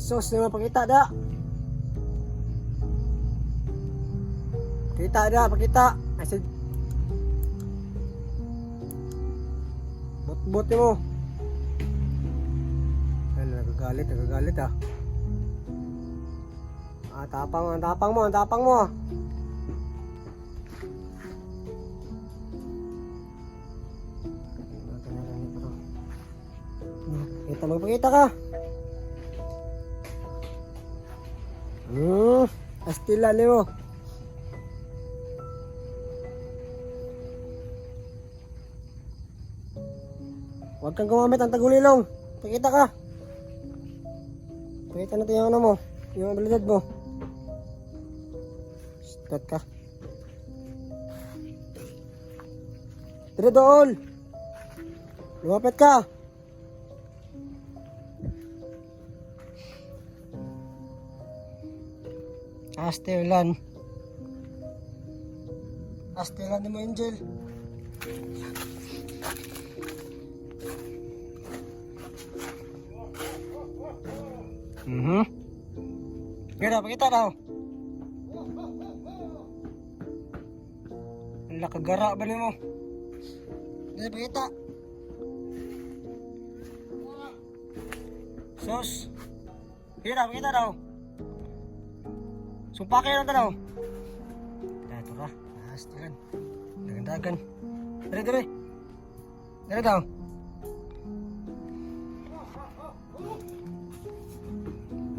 Isos na pakita da. Pakita da, pakita. I said, bot-bot mo. Ay, nagagalit ah. Ah, tapang mo. Magpakita ka. Astila mo. Huwag kang gumamit ng tagulilong. Pakita ka. Pakita natin yung ano mo, yung abilidad mo. Start ka. Tira doon. Lumapit ka. Astilan mo, Angel. Ganda, pakita daw. Ang lakagara ba mo? Ganda, pakita. Sos. Ganda, pakita daw. Sumpake lang daw. Ito ka. Astilan. Dagan. Dire. Dire daw.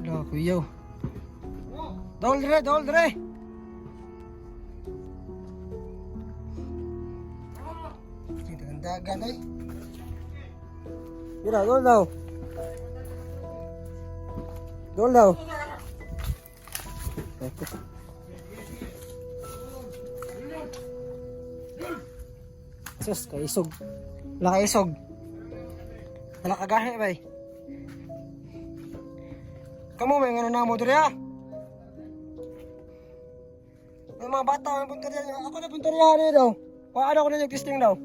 Wala, kuyaw. Dol dire. Dagan ay. Mira, dol daw. Sus, kaisog. Wala kaisog. Wala kagahe bay. Kamu may ngano na mo diri ah. May mga bata may punteriya. Ako na punteriya ni daw. Paano ko na nag-testing daw?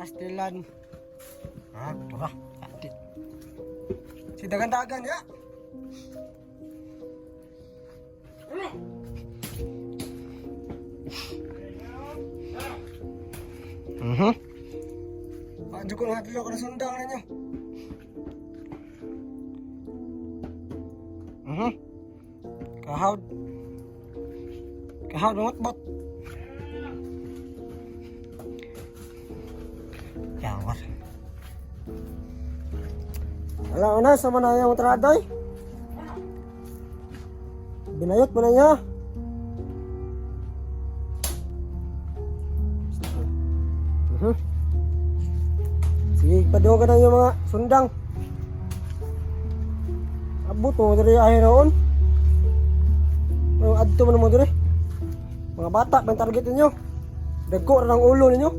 Astilan. Ah, ito ka. Si dagan-dagan ya. Paano ko natin ako na sundang ninyo? Kahawd bot. Yawar. Wala na, sama na yung tradoy. Binayot mo na niya. Sige, padoga na yung mga sundang. Abot mo dari ahin roon. Adto mo na mo dari. Mga bata, pang target ninyo. Dagko na ng ulo ninyo.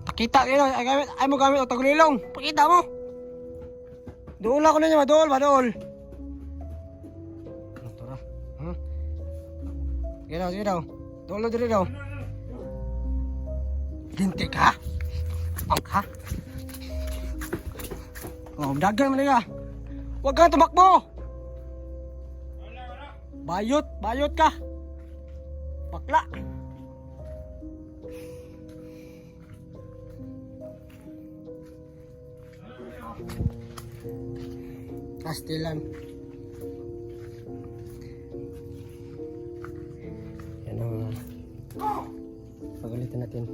Pakita kayo, ay mo gamit o tagulilong. Pakita mo. Dool ako ninyo, dool. Ito na. Sige daw. Dool diri daw. Lintik ha? Pang ha? Oh, dagan mo nila. Huwag kang tumakbo. Bayot ka. Bakla. Astilan. Yan ang pagalitan natin.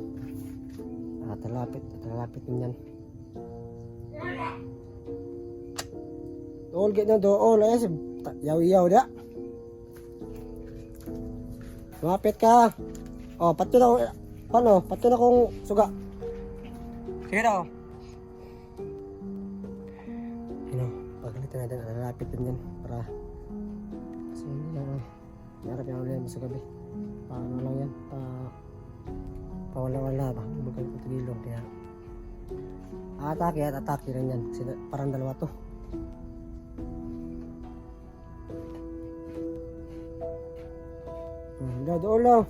Talapit din yan. Dool git na dool. Yaw da. Lumapit ka. Oh, patyo na. Paano? Patyo na kong suga. Sige daw. Pagalitan natin, lalapit din yan para kasi hindi lang narap yung ulit sa gabi. Paano lang yan, pawala-wala ba, magkagilong kaya atake rin yan kasi parang dalawa to. Doon lang.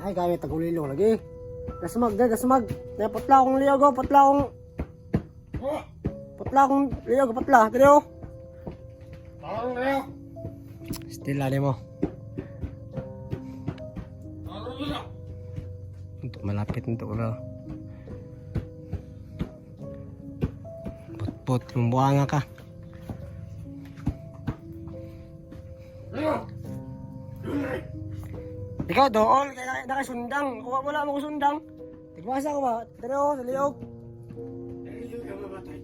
Ay, kaya tagulilong lagi. Dasmag, dasmag. Kaya patla akong liyog, patla akong... Patla akong liyog, patla. Dali oh. Still ali mo. Untuk malapit untuk ko. Put-put, membuanga ka. Ikaw doon, kaya nakasundang. Kuha wala mo sundang. Tigmasa ko ba? Dali oh, sa liyog. Dali ka mamatay.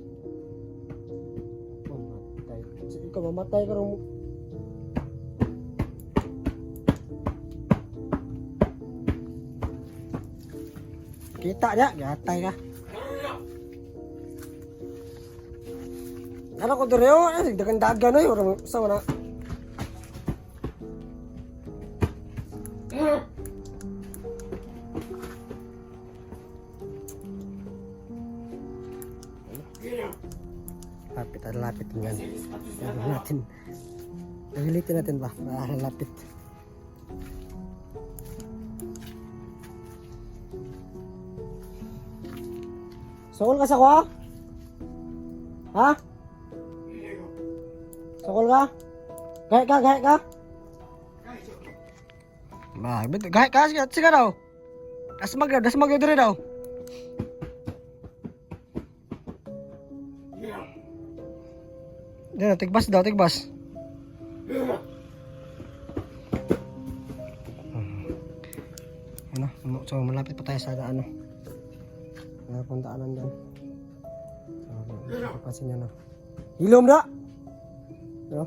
Mamatay. Sige ka, mamatay ka rin. Kita niya, gatay ka. Ano ko dito yun? Dagan-dagan na yun. Saan na? Lapit nga. Gagawin natin. Gagalitin natin ba? Lapit. Sokol ka sa kwa? Ha? Sokol ka? Gahit ka? Bah, betul. Gahit ka? Sige daw. Dasmag daw diri daw. Dito, tigbas daw, tigbas. Ano, so malapit pa tayo sa ano. Puntaan dyan. So, papansin nyo na. Hilom na! No?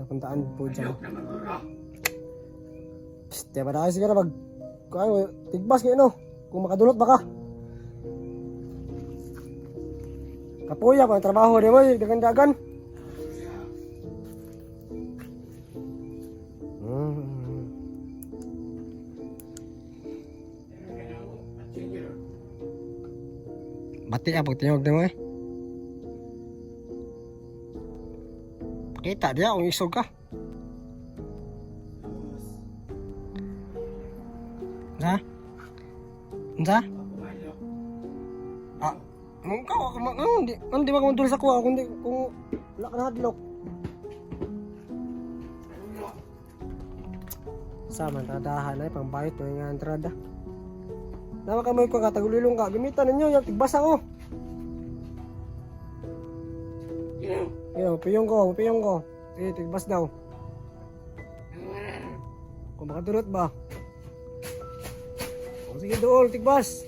Napuntaan po dyan. Psst, diba na kayo sigara mag... Tigbas kayo, no? Kung makadulot baka. Kapuya pa ang trabaho di mo, dagan-dagan. Bati ka pag tinog mo eh. Pakita dia kung isog ka. Sa? Sa? Ikaw, hindi makamuntulong sa kuha kung wala ka nahadlok. Sama, tadahan ay pangbayot mo yung entrada. Nama kami ko katagulilong ka, gamitan ninyo yung tigbasa ko. Piyong ko. Sige, tigbas daw. Kung makadurot ba? Sige doon, tigbas.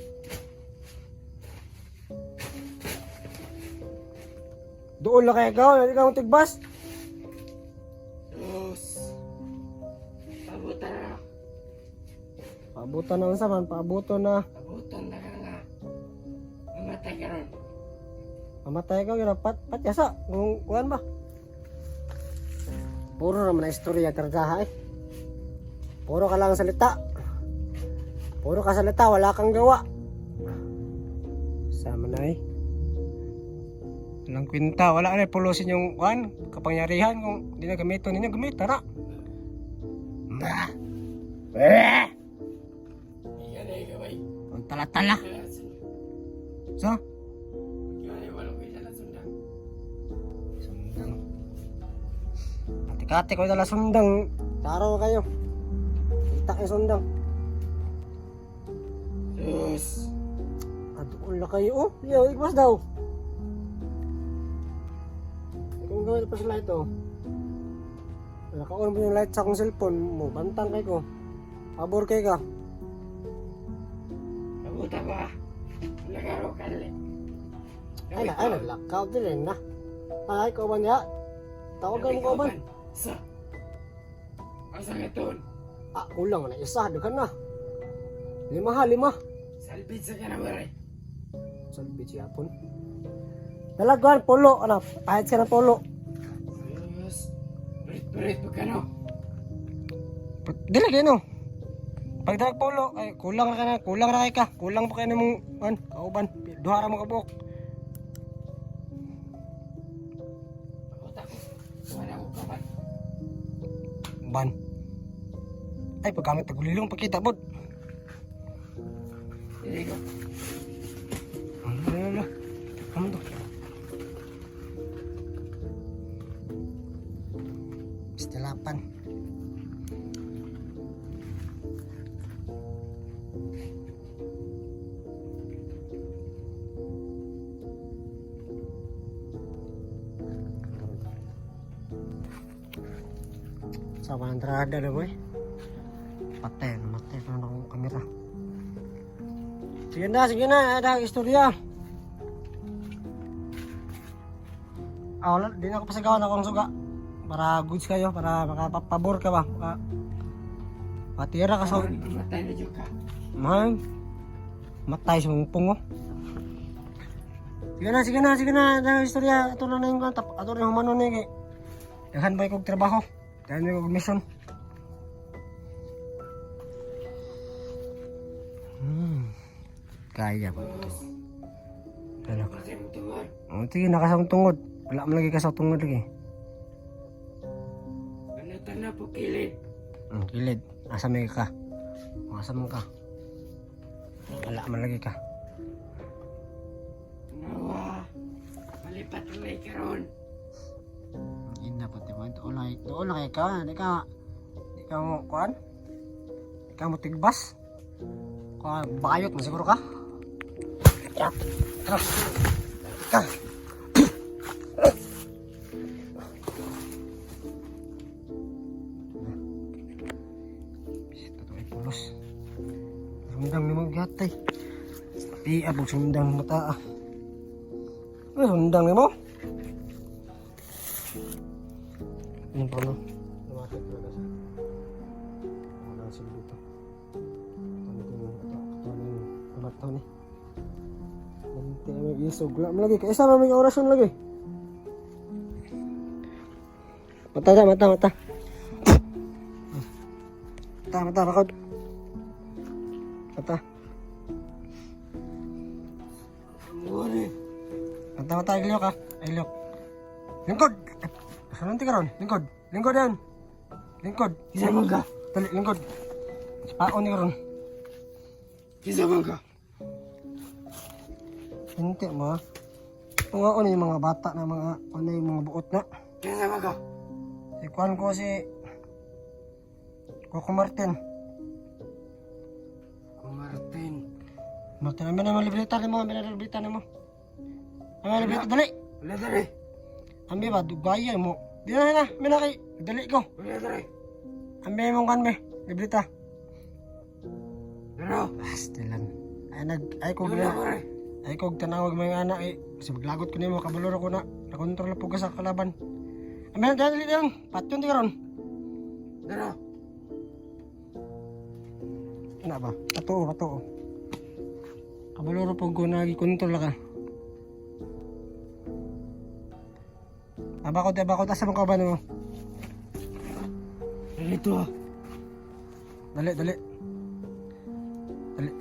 Doon lang kaya ikaw ang tigbas. Diyos. Pabutan na. Pabutan na unsa man, pabuton na. Pabutan na ka nga. Mamatay ka ron. Mamatay ka gina patyasa kung kuan ba. Puro naman na istorya kargaha eh. Puro ka lang salita. Puro ka salita, wala kang gawa. Sama na eh. Walang kwenta, wala na pulusin yung kuan, kapangyarihan kung di na gamiton ninyo, gamit, tara. Iyan ay gaway. Ang tala-tala. So? Iyan ay walang kaya na sundang. Sundang. Kati-kati ko dala sundang. Taro kayo. Kita kayo sundang. Diyos. Adoon na kayo. Oh, yo, ikwas daw. Kung gawin pa sa light oh. Naka-on mo yung light sa akong cellphone mo. Bantang kay ko. Pabor kay ka. Pabuta ba? Lagaro ka rin. Ay, naglakaw din rin na. Ay, kauban niya. Tawagan mo kauban. Sa. Ang sangaton. Kulang na isa. Daghan na. 5. Salbid sa kanawari. Salbid siya po. Nalagwan, polo. Ano, kahit ka na polo. Diyos. Berit-berit pa ka no? Dili kayo no. Pag dalag polo, ay kulang na kay ka. Kulang pa kayo na mong kauban. Duha ra mo kabuk. Pabuta ko. Wala ko kaban. Ban. Ay, pagkamit tagulilong pagkita bod. Hindi ko. Ano? Ano to? Istelapan. Sama ng entrada na boy. Patay na ng kamera. Sige na, ada istorya. Wala, di na ako pasagawan akong suga. Para goods kayo, para makapabor ka ba? Matira ka sa... Matay na dyan ka. Man, matay sa mong pungo. Sige na, ada istorya. Ito na yung kantap. Ito na yung humano na yung... Dahan ba yung trabaho? Dahan ba yung mission? Kaya ba ito? Ano ka? Matay mo tuwan. Sige, nakasang tungod. Wala mo lagi kasang tungod lagi. Panatan na po kilid. Kilid. Asa may ka? Asa mo ka? Wala mo lagi ka. Nawa. Malipat ang may karon. Ina pati mo. Doon na kayo ka. Di ka mo kuhan? Di ka mo tigbas? Bayot mo siguro ka? Tara. Ka. Ito ay pulos. Sundang ni mo gatay. Di abog sundang mata ah. Sundang ni mo. Ano pa no? Lumakit talaga siya. Wala sila dito. Mataw ni. Nanti may isog lang lagi. Kaisa may orasyon lagi. Mata. Mata, bakod. Mata. Mori. Mata, ilyok ka. Ilyok. Lingkod. Saan nanti ka ron? Lingkod yan. Lingkod. Isa man ka. Dali, lingkod. Paon ni ka ron. Isa man ka. Hindi mo. Tunga ko na yung mga bata na mga ano yung mga buot na. Isa man ka. Ikuan ko si Coco Martin. Martin. Martin, amin na mga libreta ni mo. Amin libreta, dali. Wala dari. Ambi ba, dugaya mo. Di na, amin na kay. Dali ko. Wala dari. Ambi mong kan be, libreta. Ano? Pastilan. Ay ko Wala gina. dari. Ay ko tanawag mga anak eh. Kasi maglagot ko nimo kabuloro ko na. Nakontrol po ka sa kalaban. Amin na, dali lang. Patyon di karon. Ano? Ano ba? Pato. Kabuloro po ko nagikontrol ka. Abakot, asa mo ka ba mo? Dito ah. Dali.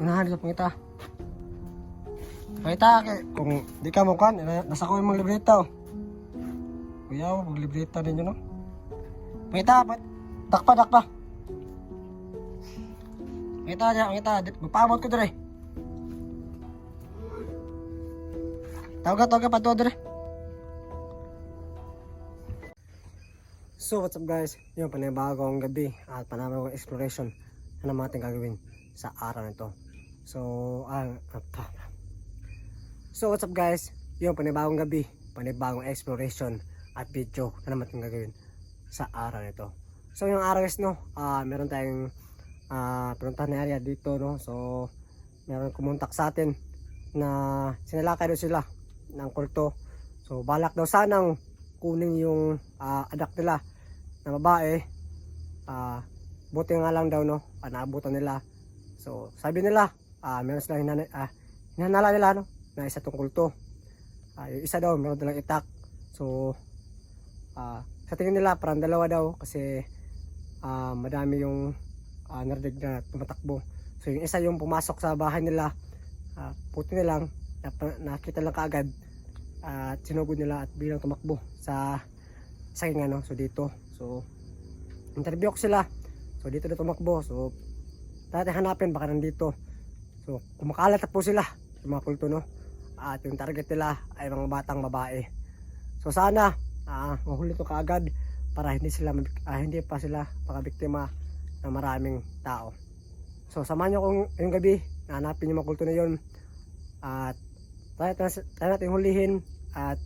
Unahan sa pangita. Pangita, kung di ka mo kan, nasa ko yung mga libreta oh. Kuya, mag libreta ninyo no? Pangita, dakpa. Pangita, magpamot ko dire. Tawag ka pa to dire. So what's up guys, yung panibagong gabi at panibagong exploration na naman ating gagawin sa araw nito. So what's up guys, yung panibagong gabi, panibagong exploration at video na naman ating gagawin sa araw nito. So yung araw is no, meron tayong pinuntahan na area dito no. So meron kumontak sa atin na sinalakay daw sila ng kulto. So balak daw sanang kunin yung anak nila na babae. Buti nga lang daw no, naabutan nila. So sabi nila meron silang hinanala nila no, na isa tong kulto. Yung isa daw meron dalang itak. So sa tingin nila parang dalawa daw kasi madami yung narinig na tumatakbo. So yung isa yung pumasok sa bahay nila, puti nilang nakita lang kaagad at sinugod nila at bilang tumakbo sa saking ano. So dito, so interview ko sila. So So dito na tumakbo. So dati hanapin baka nandito. So kumakalat na po sila yung mga kulto, no? At yung target nila ay mga batang babae. So sana mahuli to kaagad para hindi pa sila makabiktima ng maraming tao. So samahan nyo kung yung gabi na hanapin yung mga kulto na yun. At tayo natin hulihin at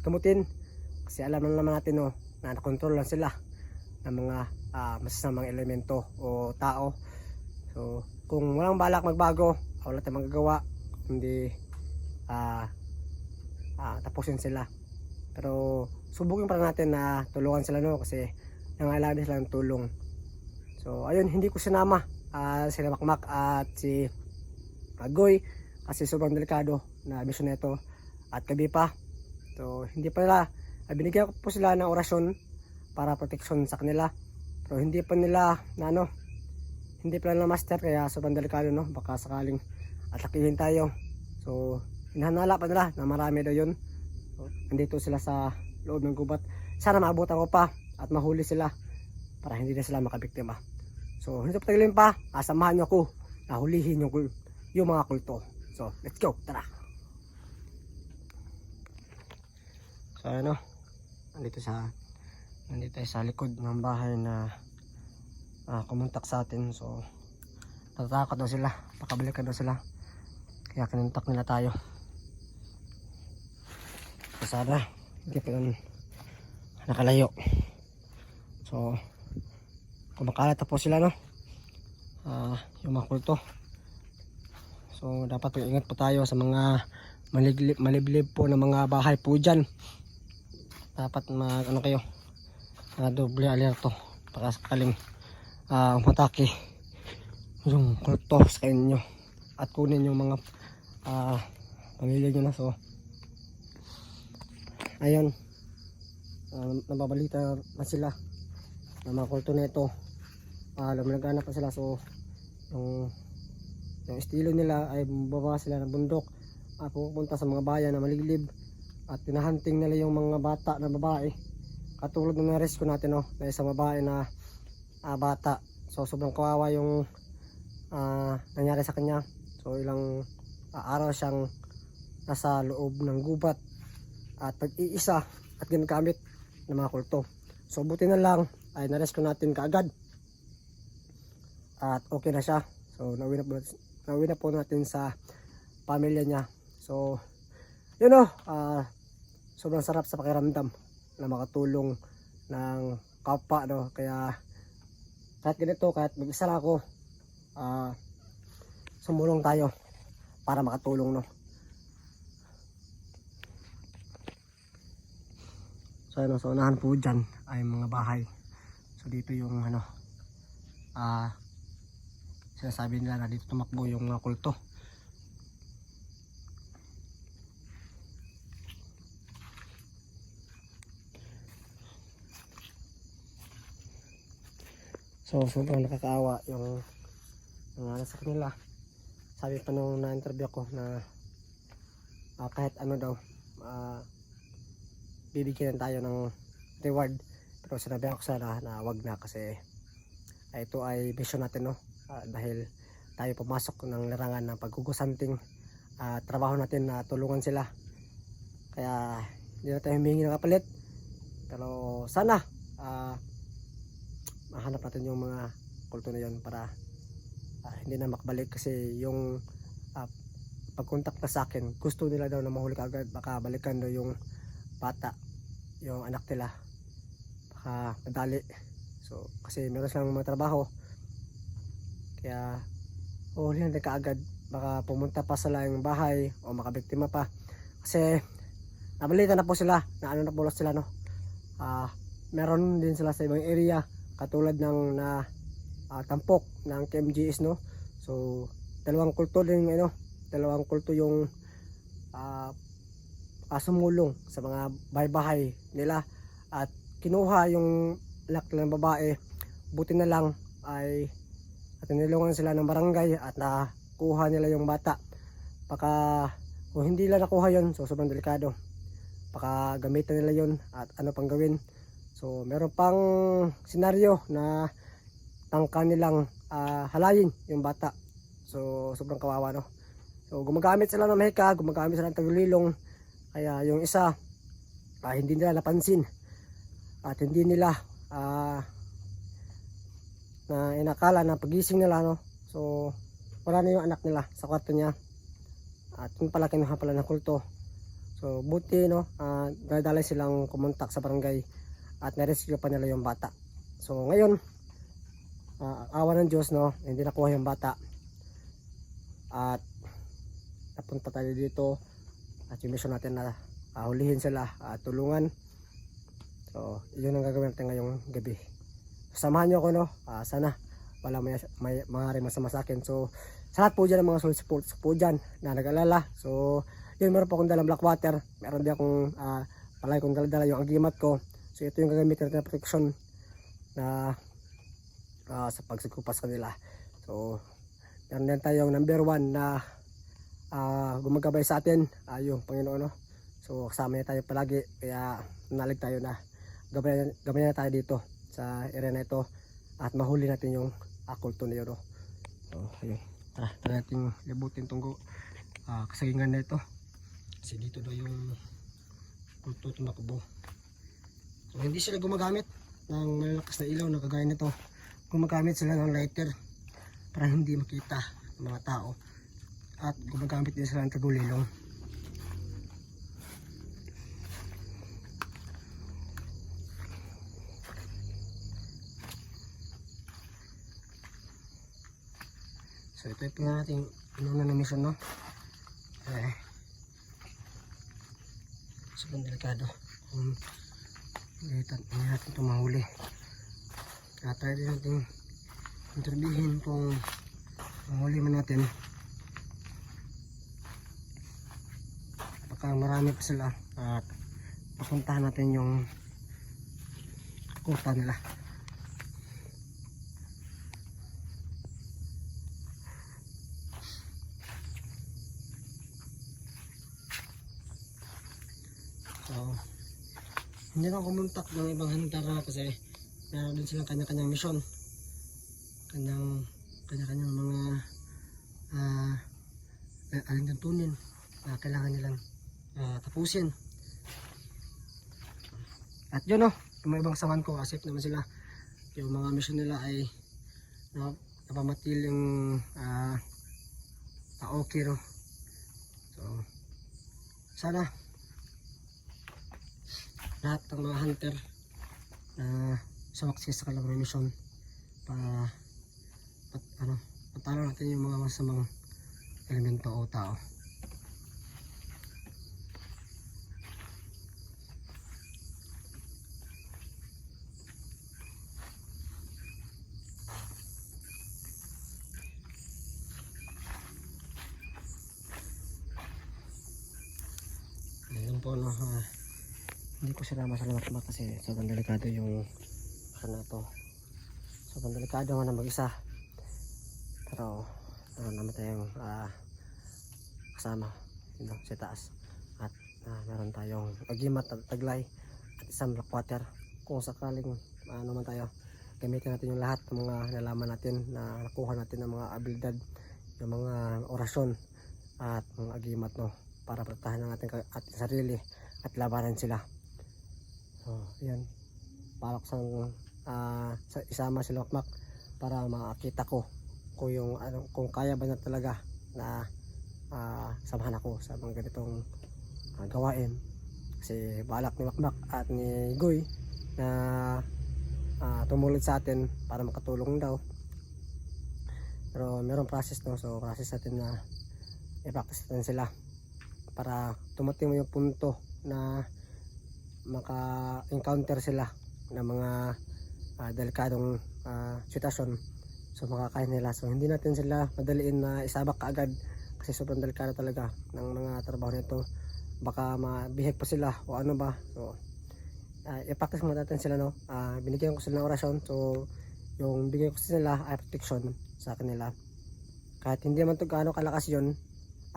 gamutin. Kasi alam naman natin, no, na nakontrol lang sila ng mga masasamang elemento o tao. So kung walang balak magbago, wala tayong magagawa kundi tapusin sila. Pero subukin pa natin na tulungan sila, no, kasi nangailangan sila ng tulong. So ayun, hindi ko sinama sila Makmak at si Agoy kasi sobrang delikado na mission nito at gabi pa. So hindi pa nila, binigyan ko po sila ng orasyon para protection sa kanila. Pero hindi pa nila hindi pa nila master, kaya sobrang delikado, no, baka sakaling atakihin tayo. So hinahanala pa nila na marami daw yun. So, nandito sila sa loob ng gubat. Sana maabutan ko pa at mahuli sila para hindi na sila makabiktima. So hindi pa tagalin pa, samahan nyo ako na hulihin yung mga kulto. So let's go, tara. So ano, nandito tayo sa likod ng bahay na kumuntak sa atin. So natatakot daw sila, pakabalikan daw sila, kaya kinuntak nila tayo. So sana hindi pa lang nakalayo. So kumakalat na po sila, no, yung mga kulto. So dapat ingat po tayo sa mga maliblib po ng mga bahay po dyan. Dapat kayo doble alerto para sakaling umatake yung kulto sa inyo at kunin yung mga pamilya nyo na. So ayun, nababalita na sila ng mga kulto na ito. Lumalagana pa sila. So yung estilo nila ay baba sila ng bundok at pupunta sa mga bayan na maliglib at tinahunting nila yung mga bata na babae, katulad ng na-rescue natin, no, na isang babae na bata. So sobrang kawawa yung nangyari sa kanya. So ilang araw siyang nasa loob ng gubat at pag-iisa at ginagamit ng mga kulto. So buti na lang ay na-rescue natin kaagad at okay na siya. So nauwi na po natin sa pamilya niya. So yun, no, sobrang sarap sa pakiramdam na makatulong ng kapwa, no. Kaya kahit ganito, kahit mag-isa lang ako, sumulong tayo para makatulong, no. So ano, sa unahan po dyan ay mga bahay. So dito yung sinasabi nila na dito tumakbo yung mga kulto. So sobrang nakakaawa yung nasa kanila. Sabi pa nung na-interview ko na kahit ano daw, bibigyan tayo ng reward. Pero sinabi ako sana na wag na, kasi ito ay mission natin, no. Dahil tayo pumasok ng larangan ng pagkukusanting trabaho natin na tulungan sila. Kaya hindi na tayo humingi ng kapalit. Pero sana mahanap natin yung mga kulto na yun para hindi na makabalik. Kasi yung pagkontak na sa akin, gusto nila daw na mahuli agad, baka balikan daw yung bata, yung anak nila, baka madali. So kasi meron silang mga trabaho, kaya huli natin kaagad, baka pumunta pa sa laing bahay o makabiktima pa. Kasi nabalita na po sila na na po sila, no. Meron din sila sa ibang area katulad ng tampok ng KMGS, no. So dalawang kulto yung sumulong sa mga bahay-bahay nila at kinuha yung anak ng babae. Buti na lang ay tinulungan sila ng barangay at nakuha nila yung bata. Baka kung hindi nila nakuha yun, so sobrang delikado, baka gamitin nila yun at ano pang gawin. So meron pang senaryo na tangka nilang halayin yung bata. So sobrang kawawa, no. So gumagamit sila ng mahika, gumagamit sila ng tagulilong, kaya yung isa hindi nila napansin at hindi nila na inakala na pagising nila, no. So wala na yung anak nila sa kwarto niya at yung pala kinuha pala ng kulto. So buti, no, dadalay silang kumontak sa barangay at na-rescue pa nila yung bata. So ngayon awa ng Diyos, no, hindi nakuha yung bata at napunta tayo dito at yung mission natin na hulihin sila at tulungan. So yun ang gagawin natin ngayong gabi. Samahan nyo ako, no. Sana wala may mga masama sa akin. So sa lahat po dyan ng mga solid support po dyan na nag-alala. So yun, meron po akong dalang black water, meron din akong palagi kong dala yung agimat ko. So ito yung gagamitin natin na protection na sa pagsikupas kanila. So meron din tayong number 1 na gumagabay sa atin, yung Panginoon, no? So kasama niya tayo palagi, kaya nalig tayo na gabayan na tayo dito sa area na ito at mahuli natin yung kulto na yun, no? So ayun, tara natin libutin itong kasagingan na ito kasi dito daw yung kulto tumakbo. So hindi sila gumagamit ng malalakas na ilaw na kagaya nito, gumagamit sila ng lighter para hindi makita ng mga tao at gumagamit din sila ng tagulilong. So ito yung natin inuna na mission, no. Sobrang delikado kung hindi natin ito mahuli. Try din natin interbihin kung mahuli man natin. Baka marami pa sila at papuntahan natin yung kuta nila. So hindi na kumontak ng ibang hantara kasi meron din silang kanya-kanyang mission, kanya-kanyang mga alintuntunin na kailangan nilang tapusin. At yun, no, yung mga ibang saman ko, asip naman sila. Yung mga mission nila ay napamatiling okay, no. So sana lahat ng mga hunter na sumakses sa kanilang mission para patalo natin yung mga masamang elemento o tao. Ayun po, no, hindi ko sila masalamat kasi sobrang delikado yung na to. Sobrang delikado nga na mag-isa, pero meron naman tayong kasama, sa taas at meron tayong agimat at taglay at isang black water. Kung sakaling naman tayo, gamitin natin yung lahat ng mga nalaman natin na nakuha natin ng mga abilidad, yung mga orasyon at mga agimat, no, para protektahan ng ating sarili at labanan sila. So yan, balak isama si Lokmak para makita ko kung yung kung kaya ba na talaga na samahan ako sa mga ganitong gawain. Kasi balak ni Makmak at ni Goy na tumulad sa atin para makatulong daw, pero merong process, no. So process natin na i-practice natin sila para tumating mo yung punto na maka-encounter sila ng mga delikadong sitwasyon. So makakain nila. So hindi natin sila madaliin na isabak kaagad kasi sobrang delikado talaga ng mga trabaho nito. Baka mabihag pa sila o ano ba. So i-practice muna natin sila, no. Binigyan ko sila ng orasyon. So yung bigay ko sa nila ay protection sa kanila. Kahit hindi man ito gaano kalakas yun,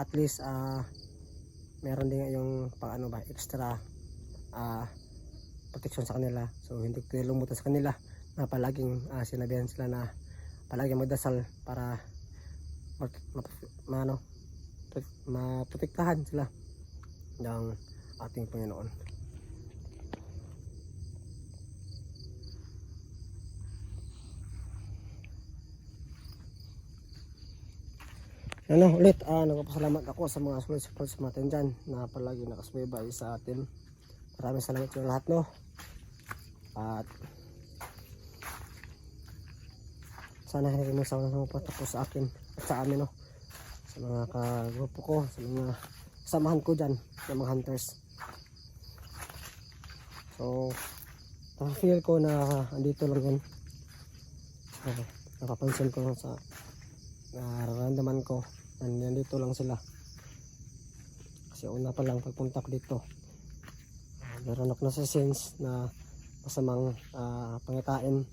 at least meron din yung extra protection sa kanila. So hindi ko lumutang sa kanila na palaging sinabihan sila na palaging magdasal para maprotektahan sila ng ating Panginoon. Ulit, nagpapasalamat ako sa mga supporters natin dyan na palagi nakasubaybay sa atin. Maraming salamat sa lahat, no? At sana hindi mo sa tapos sa akin at sa amin, no? Sa mga kagrupo ko, sa mga samahan ko dyan, sa mga hunters. So, feel ko na andito lang yan. Napapansin ko sa nararamdaman ko na nandito lang sila. Kasi una pa lang pagpunta ko dito, meron ako na sa sense na masamang pangitain.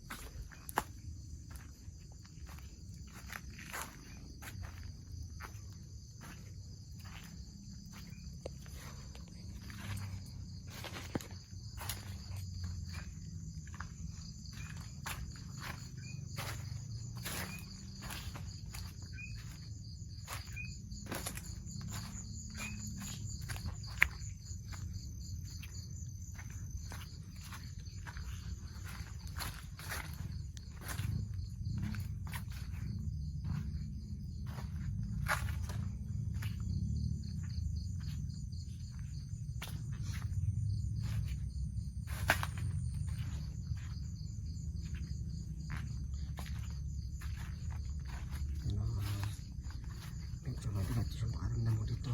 Medyo mabigat yung pakaramdam mo dito.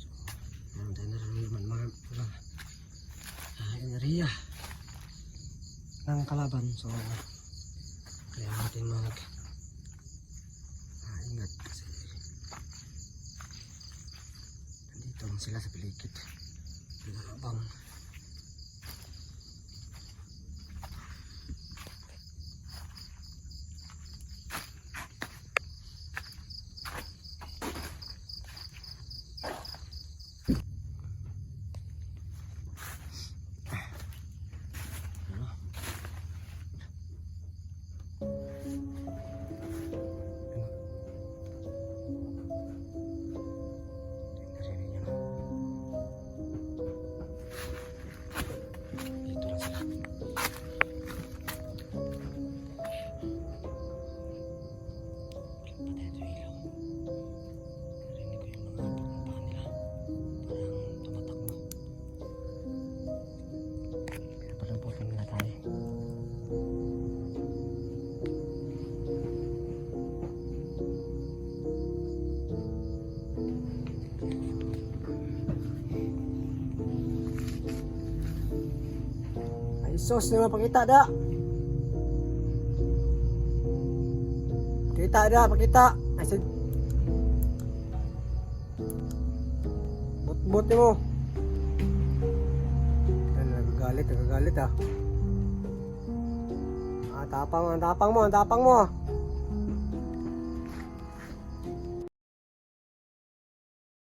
So, meron tayo nararamdaman mga enerhiya ng kalaban. So, kaya natin ingat kasi nandito lang sila sa paligid. Pinarabang. Sos na pakita da. Pakita. I said, Bot mo. Nagagalit ah. Tapang mo.